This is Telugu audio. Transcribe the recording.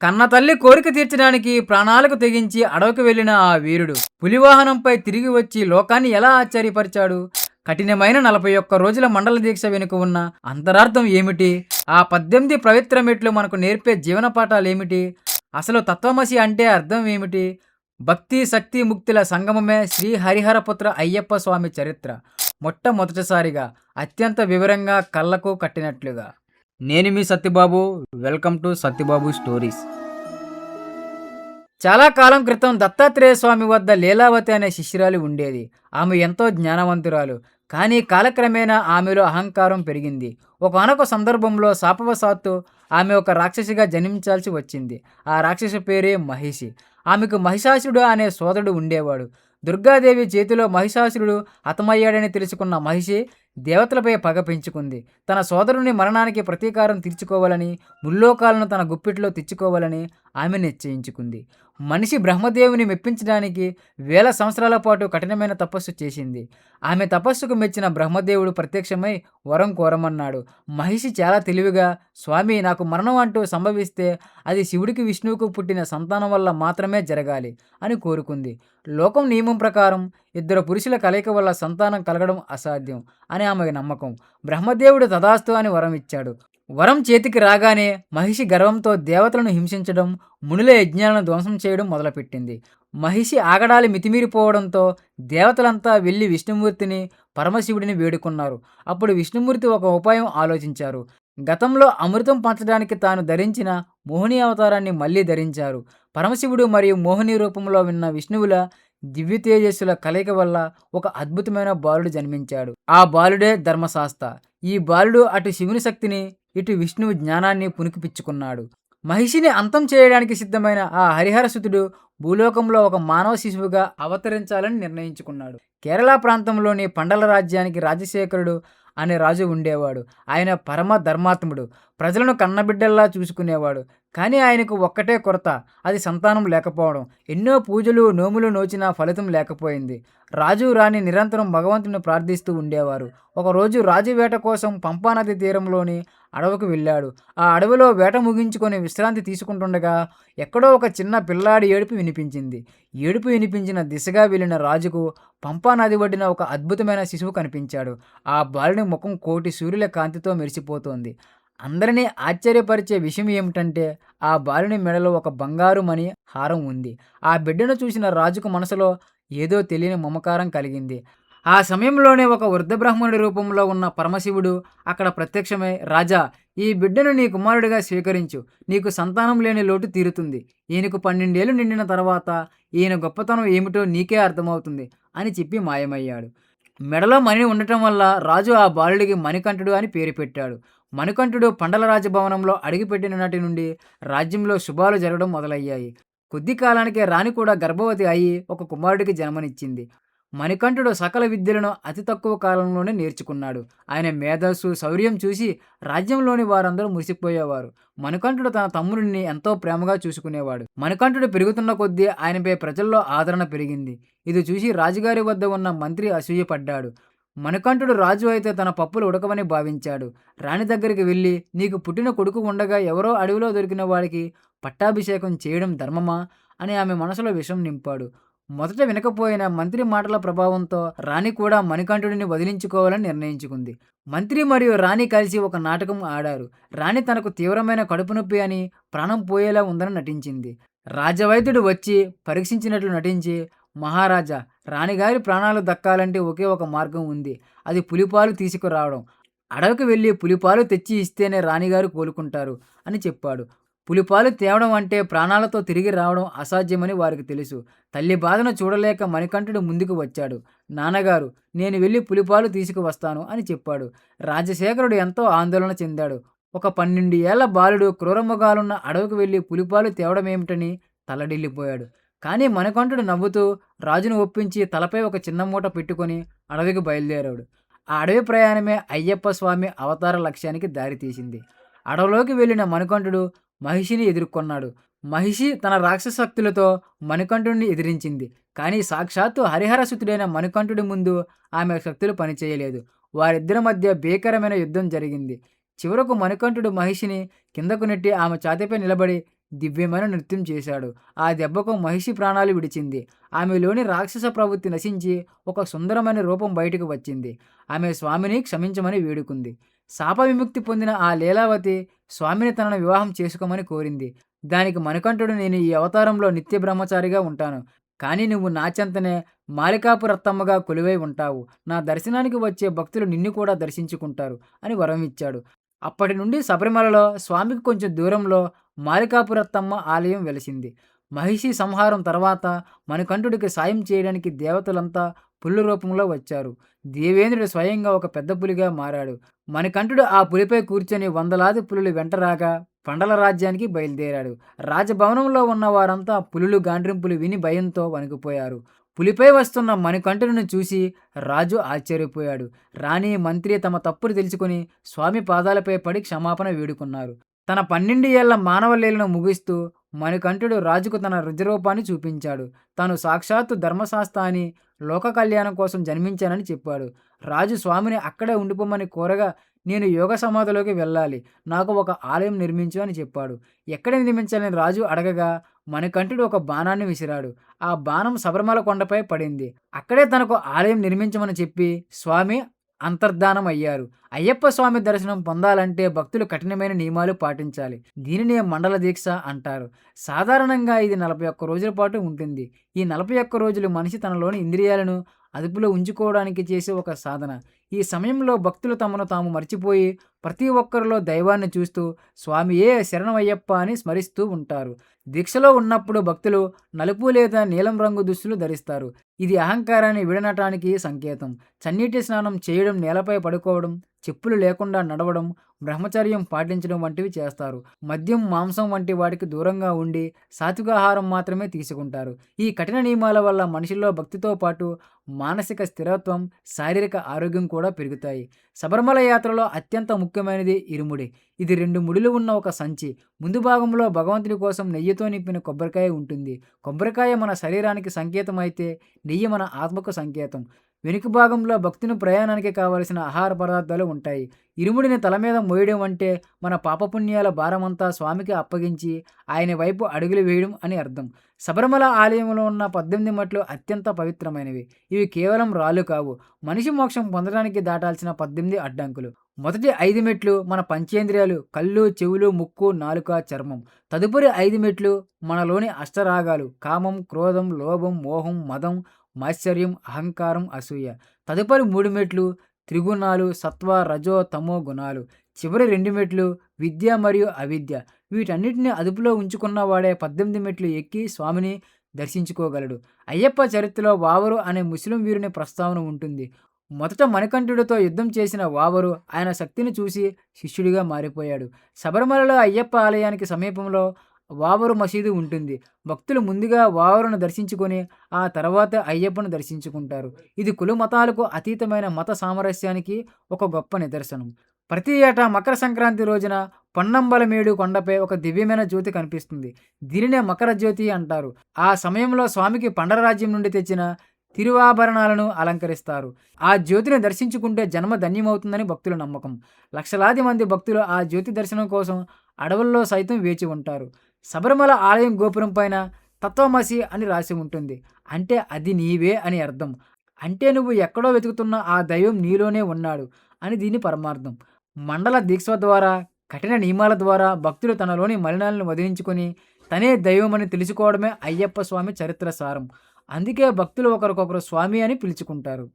కన్న తల్లి కోరిక తీర్చడానికి ప్రాణాలకు తెగించి అడవికి వెళ్ళిన ఆ వీరుడు పులివాహనంపై తిరిగి వచ్చి లోకాన్ని ఎలా ఆశ్చర్యపరిచాడు? కఠినమైన 41 రోజుల మండల దీక్ష వెనుక ఉన్న అంతరార్థం ఏమిటి? ఆ 18 పవిత్ర మెట్లు మనకు నేర్పే జీవన పాఠాలేమిటి? అసలు తత్వమసి అంటే అర్థం ఏమిటి? భక్తి శక్తి ముక్తుల సంగమమే శ్రీ హరిహరపుత్ర అయ్యప్ప స్వామి చరిత్ర. మొట్టమొదటిసారిగా అత్యంత వివరంగా కళ్ళకు కట్టినట్లుగా. నేను మీ Satyababu. Welcome to Satyababu stories. చాలా కాలం క్రితం దత్తాత్రేయ స్వామి వద్ద లీలావతి అనే శిష్యురాలు ఉండేది. ఆమె ఎంతో జ్ఞానవంతురాలు. కానీ కాలక్రమేణా ఆమెలో అహంకారం పెరిగింది. ఒకానొక సందర్భంలో శాపవశాత్తు ఆమె ఒక రాక్షసిగా జన్మించాల్సి వచ్చింది. ఆ రాక్షసి పేరే మహిషి. ఆమెకు మహిషాసురుడు అనే సోదరుడు ఉండేవాడు. దుర్గాదేవి చేతిలో మహిషాసురుడు హతమయ్యాడని తెలుసుకున్న మహిషి దేవతలపై పగ పెంచుకుంది. తన సోదరుని మరణానికి ప్రతీకారం తీర్చుకోవాలని, ముల్లోకాలను తన గుప్పిట్లో తెచ్చుకోవాలని ఆమె నిశ్చయించుకుంది. మనిషి బ్రహ్మదేవుని మెప్పించడానికి వేల సంవత్సరాల పాటు కఠినమైన తపస్సు చేసింది. ఆమె తపస్సుకు మెచ్చిన బ్రహ్మదేవుడు ప్రత్యక్షమై వరం కోరమన్నాడు. మహిషి చాలా తెలివిగా, స్వామి, నాకు మరణం అంటూ సంభవిస్తే అది శివుడికి విష్ణువుకు పుట్టిన సంతానం వల్ల మాత్రమే జరగాలి అని కోరుకుంది. లోకం నియమం ప్రకారం ఇద్దరు పురుషుల కలయిక వల్ల సంతానం కలగడం అసాధ్యం అని ఆమె నమ్మకం. బ్రహ్మదేవుడు తదాస్తు అని వరం ఇచ్చాడు. వరం చేతికి రాగానే మహిషి గర్వంతో దేవతలను హింసించడం, మునుల యజ్ఞాలను ధ్వంసం చేయడం మొదలుపెట్టింది. మహిషి ఆగడాలు మితిమీరిపోవడంతో దేవతలంతా వెళ్ళి విష్ణుమూర్తిని, పరమశివుడిని వేడుకున్నారు. అప్పుడు విష్ణుమూర్తి ఒక ఉపాయం ఆలోచించారు. గతంలో అమృతం పంచడానికి తాను ధరించిన మోహిని అవతారాన్ని మళ్ళీ ధరించారు. పరమశివుడు మరియు మోహిని రూపంలో ఉన్న విష్ణువుల దివ్య తేజస్సుల కలయిక వల్ల ఒక అద్భుతమైన బాలుడు జన్మించాడు. ఆ బాలుడే ధర్మశాస్త్ర. ఈ బాలుడు అటు శివుని శక్తిని, ఇటు విష్ణువు జ్ఞానాన్ని పుణికిపుచ్చుకున్నాడు. మహిషిని అంతం చేయడానికి సిద్ధమైన ఆ హరిహరసుతుడు భూలోకంలో ఒక మానవ శిశువుగా అవతరించాలని నిర్ణయించుకున్నాడు. కేరళ ప్రాంతంలోని పండల రాజ్యానికి రాజశేఖరుడు అనే రాజు ఉండేవాడు. ఆయన పరమ ధర్మాత్ముడు. ప్రజలను కన్నబిడ్డల్లా చూసుకునేవాడు. కానీ ఆయనకు ఒక్కటే కొరత, అది సంతానం లేకపోవడం. ఎన్నో పూజలు నోములు నోచినా ఫలితం లేకపోయింది. రాజు రాణి నిరంతరం భగవంతుని ప్రార్థిస్తూ ఉండేవారు. ఒకరోజు రాజు వేట కోసం పంపానది తీరంలోని అడవికి వెళ్ళాడు. ఆ అడవిలో వేట ముగించుకొని విశ్రాంతి తీసుకుంటుండగా ఎక్కడో ఒక చిన్న పిల్లాడి ఏడుపు వినిపించింది. ఏడుపు వినిపించిన దిశగా వెళ్ళిన రాజుకు పంపా నది ఒడ్డిన ఒక అద్భుతమైన శిశువు కనిపించాడు. ఆ బాలుని ముఖం కోటి సూర్యుల కాంతితో మెరిసిపోతోంది. అందరినీ ఆశ్చర్యపరిచే విషయం ఏమిటంటే ఆ బాలుని మెడలో ఒక బంగారు మణి హారం ఉంది. ఆ బిడ్డను చూసిన రాజుకు మనసులో ఏదో తెలియని మమకారం కలిగింది. ఆ సమయంలోనే ఒక వృద్ధ బ్రాహ్మణుడి రూపంలో ఉన్న పరమశివుడు అక్కడ ప్రత్యక్షమై, రాజా, ఈ బిడ్డను నీ కుమారుడిగా స్వీకరించు. నీకు సంతానం లేని లోటు తీరుతుంది. ఈయనకు 12 ఏళ్ళు నిండిన తర్వాత ఈయన గొప్పతనం ఏమిటో నీకే అర్థమవుతుంది అని చెప్పి మాయమయ్యాడు. మెడలో మణి ఉండటం వల్ల రాజు ఆ బాలుడికి మణికంఠుడు అని పేరు పెట్టాడు. మణికంఠుడు పండల రాజభవనంలో అడుగుపెట్టిన నాటి నుండి రాజ్యంలో శుభాలు జరగడం మొదలయ్యాయి. కొద్ది కాలానికే రాణి కూడా గర్భవతి అయి ఒక కుమారుడికి జన్మనిచ్చింది. మణికంఠుడు సకల విద్యలను అతి తక్కువ కాలంలోనే నేర్చుకున్నాడు. ఆయన మేధస్సు, శౌర్యం చూసి రాజ్యంలోని వారందరూ మురిసిపోయేవారు. మణికంఠుడు తన తమ్ముడిని ఎంతో ప్రేమగా చూసుకునేవాడు. మణికంఠుడు పెరుగుతున్న కొద్దీ ఆయనపై ప్రజల్లో ఆదరణ పెరిగింది. ఇది చూసి రాజుగారి వద్ద ఉన్న మంత్రి అసూయపడ్డాడు. మణికంఠుడు రాజు అయితే తన పప్పులు ఉడకవని భావించాడు. రాణి దగ్గరికి వెళ్ళి, నీకు పుట్టిన కొడుకు ఉండగా ఎవరో అడవిలో దొరికిన వాడికి పట్టాభిషేకం చేయడం ధర్మమా అని ఆమె మనసులో విషం నింపాడు. మొదట వినకపోయిన మంత్రి మాటల ప్రభావంతో రాణి కూడా మణికంఠుడిని వదిలించుకోవాలని నిర్ణయించుకుంది. మంత్రి మరియు రాణి కలిసి ఒక నాటకం ఆడారు. రాణి తనకు తీవ్రమైన కడుపు నొప్పి అని, ప్రాణం పోయేలా ఉందని నటించింది. రాజవైద్యుడు వచ్చి పరీక్షించినట్లు నటించి, మహారాజా, రాణిగారి ప్రాణాలు దక్కాలంటే ఒకే ఒక మార్గం ఉంది. అది పులిపాలు తీసుకురావడం. అడవికి వెళ్ళి పులిపాలు తెచ్చి ఇస్తేనే రాణిగారు కోలుకుంటారు అని చెప్పాడు. పులిపాలు తేవడం అంటే ప్రాణాలతో తిరిగి రావడం అసాధ్యమని వారికి తెలుసు. తల్లి బాధను చూడలేక మణికంఠుడు ముందుకు వచ్చాడు. నాన్నగారు, నేను వెళ్ళి పులిపాలు తీసుకువస్తాను అని చెప్పాడు. రాజశేఖరుడు ఎంతో ఆందోళన చెందాడు. ఒక 12 ఏళ్ల బాలుడు క్రూరమృగాలున్న అడవికి వెళ్ళి పులిపాలు తేవడమేమిటని తల్లడిల్లిపోయాడు. కానీ మణికంఠుడు నవ్వుతూ రాజును ఒప్పించి తలపై ఒక చిన్న మూట పెట్టుకొని అడవికి బయలుదేరాడు. ఆ అడవి ప్రయాణమే అయ్యప్ప స్వామి అవతార లక్ష్యానికి దారితీసింది. అడవిలోకి వెళ్ళిన మణికంఠుడు మహిషిని ఎదుర్కొన్నాడు. మహిషి తన రాక్షస శక్తులతో మణికంఠుడిని ఎదిరించింది. కానీ సాక్షాత్తు హరిహరసుతుడైన మణికంఠుడి ముందు ఆమె శక్తులు పనిచేయలేదు. వారిద్దరి మధ్య భీకరమైన యుద్ధం జరిగింది. చివరకు మణికంఠుడు మహిషిని కిందకు నెట్టి ఆమె ఛాతీపై నిలబడి, దివ్యమైన నృత్యం చేశాడు. ఆ దెబ్బకు మహిషి ప్రాణాలు విడిచింది. ఆమెలోని రాక్షస ప్రవృత్తి నశించి ఒక సుందరమైన రూపం బయటకు వచ్చింది. ఆమె స్వామిని క్షమించమని వేడుకుంది. శాప విముక్తి పొందిన ఆ లీలావతి స్వామిని తనను వివాహం చేసుకోమని కోరింది. దానికి మణికంఠుడు, నేను ఈ అవతారంలో నిత్య బ్రహ్మచారిగా ఉంటాను. కానీ నువ్వు నా చెంతనే మాలికాపు రత్తమ్మగా కొలువై ఉంటావు. నా దర్శనానికి వచ్చే భక్తులు నిన్ను కూడా దర్శించుకుంటారు అని వరం ఇచ్చాడు. అప్పటి నుండి శబరిమలలో స్వామికి కొంచెం దూరంలో మాలికాపురత్తమ్మ ఆలయం వెలిసింది. మహిషి సంహారం తర్వాత మణికంఠుడికి సాయం చేయడానికి దేవతలంతా పులుల రూపంలో వచ్చారు. దేవేంద్రుడు స్వయంగా ఒక పెద్ద పులిగా మారాడు. మణికంఠుడు ఆ పులిపై కూర్చొని వందలాది పులులు వెంటరాగా పండల రాజ్యానికి బయలుదేరాడు. రాజభవనంలో ఉన్న వారంతా పులులు గాండ్రింపులు విని భయంతో వణికిపోయారు. పులిపై వస్తున్న మణికంఠుడిని చూసి రాజు ఆశ్చర్యపోయాడు. రాణి, మంత్రి తమ తప్పులు తెలుసుకుని స్వామి పాదాలపై పడి క్షమాపణ వేడుకున్నారు. తన 12 ఏళ్ల మానవ లీలను ముగిస్తూ మణికంఠుడు రాజుకు తన రుద్రరూపాన్ని చూపించాడు. తాను సాక్షాత్తు ధర్మశాస్త్ర అని, లోక కళ్యాణం కోసం జన్మించానని చెప్పాడు. రాజు స్వామిని అక్కడే ఉండిపోమని కోరగా, నేను యోగ సమాధిలోకి వెళ్ళాలి, నాకు ఒక ఆలయం నిర్మించు అని చెప్పాడు. ఎక్కడ నిర్మించాలని రాజు అడగగా మణికంఠుడు ఒక బాణాన్ని విసిరాడు. ఆ బాణం శబరిమల కొండపై పడింది. అక్కడే తనకు ఆలయం నిర్మించమని చెప్పి స్వామి అంతర్ధానం అయ్యారు. అయ్యప్ప స్వామి దర్శనం పొందాలంటే భక్తులు కఠినమైన నియమాలు పాటించాలి. దీనినే మండల దీక్ష అంటారు. సాధారణంగా ఇది 41 రోజుల పాటు ఉంటుంది. ఈ 41 రోజులు మనిషి తనలోని ఇంద్రియాలను అదుపులో ఉంచుకోవడానికి చేసే ఒక సాధన. ఈ సమయంలో భక్తులు తమను తాము మర్చిపోయి ప్రతి ఒక్కరిలో దైవాన్ని చూస్తూ స్వామియే శరణమయ్యప్ప అని స్మరిస్తూ ఉంటారు. దీక్షలో ఉన్నప్పుడు భక్తులు నలుపు లేదా నీలం రంగు దుస్తులు ధరిస్తారు. ఇది అహంకారాన్ని విడనటానికి సంకేతం. చన్నీటి స్నానం చేయడం, నేలపై పడుకోవడం, చెప్పులు లేకుండా నడవడం, బ్రహ్మచర్యం పాటించడం వంటివి చేస్తారు. మద్యం, మాంసం వంటి వాటికి దూరంగా ఉండి సాత్వికాహారం మాత్రమే తీసుకుంటారు. ఈ కఠిన నియమాల వల్ల మనిషిలో భక్తితో పాటు మానసిక స్థిరత్వం, శారీరక ఆరోగ్యం కూడా పెరుగుతాయి. శబరిమల యాత్రలో అత్యంత ముఖ్యమైనది ఇరుముడి. ఇది 2 ముడులు ఉన్న ఒక సంచి. ముందు భాగంలో భగవంతుడి కోసం నెయ్యితో నింపిన కొబ్బరికాయ ఉంటుంది. కొబ్బరికాయ మన శరీరానికి సంకేతం అయితే, నెయ్యి మన ఆత్మకు సంకేతం. వెనుక భాగంలో భక్తుని ప్రయాణానికి కావలసిన ఆహార పదార్థాలు ఉంటాయి. ఇరుముడిని తల మీద మోయడం అంటే మన పాపపుణ్యాల భారమంతా స్వామికి అప్పగించి ఆయన వైపు అడుగులు వేయడం అని అర్థం. శబరిమల ఆలయంలో ఉన్న 18 మెట్లు అత్యంత పవిత్రమైనవి. ఇవి కేవలం రాళ్ళు కావు, మనిషి మోక్షం పొందడానికి దాటాల్సిన 18 అడ్డంకులు. మొదటి 5 మెట్లు మన పంచేంద్రియాలు, కళ్ళు, చెవులు, ముక్కు, నాలుక, చర్మం. తదుపరి 5 మెట్లు మనలోని అష్టరాగాలు, కామం, క్రోధం, లోభం, మోహం, మదం, మాత్సర్యం, అహంకారం, అసూయ. తదుపరి 3 మెట్లు త్రిగుణాలు, సత్వ, రజో, తమో గుణాలు. చివరి 2 మెట్లు విద్య మరియు అవిద్య. వీటన్నిటిని అదుపులో ఉంచుకున్నవాడే 18 మెట్లు ఎక్కి స్వామిని దర్శించుకోగలడు. అయ్యప్ప చరిత్రలో వావరు అనే ముస్లిం వీరుని ప్రస్తావన ఉంటుంది. మొదట మణికంఠుడితో యుద్ధం చేసిన వావరు ఆయన శక్తిని చూసి శిష్యుడిగా మారిపోయాడు. శబరిమలలో అయ్యప్ప ఆలయానికి సమీపంలో వావరు మసీదు ఉంటుంది. భక్తులు ముందుగా వావరును దర్శించుకొని ఆ తర్వాత అయ్యప్పను దర్శించుకుంటారు. ఇది కుల మతాలకు అతీతమైన మత సామరస్యానికి ఒక గొప్ప నిదర్శనం. ప్రతి ఏటా మకర సంక్రాంతి రోజున పొన్నంబలమేడు కొండపై ఒక దివ్యమైన జ్యోతి కనిపిస్తుంది. దీనినే మకర జ్యోతి అంటారు. ఆ సమయంలో స్వామికి పండరరాజ్యం నుండి తెచ్చిన తిరువాభరణాలను అలంకరిస్తారు. ఆ జ్యోతిని దర్శించుకుంటే జన్మ ధన్యమవుతుందని భక్తుల నమ్మకం. లక్షలాది మంది భక్తులు ఆ జ్యోతి దర్శనం కోసం అడవుల్లో సైతం వేచి ఉంటారు. శబరిమల ఆలయం గోపురం పైన తత్వమసి అని రాసి ఉంటుంది. అంటే అది నీవే అని అర్థం. అంటే నువ్వు ఎక్కడో వెతుకుతున్న ఆ దైవం నీలోనే ఉన్నాడు అని దీని పరమార్థం. మండల దీక్ష ద్వారా, కఠిన నియమాల ద్వారా భక్తులు తనలోని మలినాలను వదిలించుకొని తనే దైవం అని తెలుసుకోవడమే అయ్యప్ప స్వామి చరిత్ర సారం. అందుకే భక్తులు ఒకరికొకరు స్వామి అని పిలుచుకుంటారు.